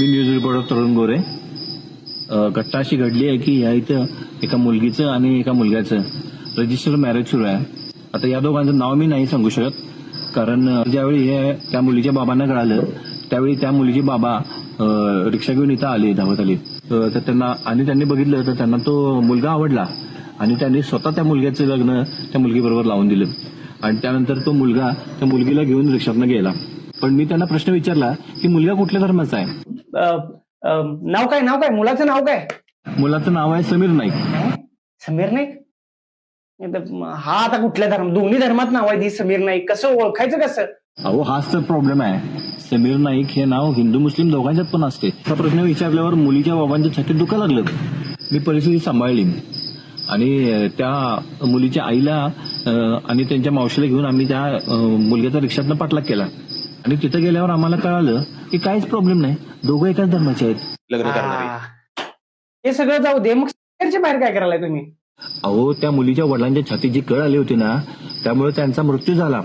मी news reporter तरुण गोरे. घटना अशी घडली आहे की या इथं एका मुलगीचं आणि एका मुलग्याचं रजिस्टर मॅरेज सुरू आहे. आता या दोघांचं नाव मी नाही सांगू शकत, कारण ज्यावेळी हे त्या मुलीच्या बाबांना कळालं त्यावेळी त्या मुलीचे बाबा रिक्षा घेऊन इथं आले, धावत आले. तर त्यांनी बघितलं तर त्यांना तो मुलगा आवडला आणि त्यांनी स्वतः त्या मुलग्याचं लग्न त्या मुलगीबरोबर लावून दिलं. आणि त्यानंतर तो मुलगा त्या मुलगीला घेऊन रिक्षातनं गेला. पण मी त्यांना प्रश्न विचारला की मुलगा कुठल्या धर्माचा आहे. नाव काय मुलाचं नाव काय? मुलाचं नाव आहे समीर नाईक. समीर नाईक. हा आता कुठल्या दोन्ही धर्मात नाव आहे ती समीर नाईक, कसं ओळखायचं कसं? अहो हाच तर प्रॉब्लेम आहे. समीर नाईक हे नाव हिंदू मुस्लिम दोघांच्यात पण असते. हा प्रश्न विचारल्यावर मुलीच्या बाबांच्या छातीत दुखा लागलं. मी परिस्थिती सांभाळली आणि त्या मुलीच्या आईला आणि त्यांच्या मावशीला घेऊन आम्ही त्या मुलग्याचा रिक्षातनं पाठलाग केला. आणि तिथं गेल्यावर आम्हाला कळालं की काहीच प्रॉब्लेम नाही, दोघं एकाच धर्माचे आहेत. लग्न करणारे. हे सगळं जाऊ दे, मग बाहेरच्या बाहेर काय करायला तुम्ही? अहो त्या मुलीच्या वडिलांच्या छातीत जी कळ आली होती ना, त्यामुळे त्यांचा मृत्यू झाला.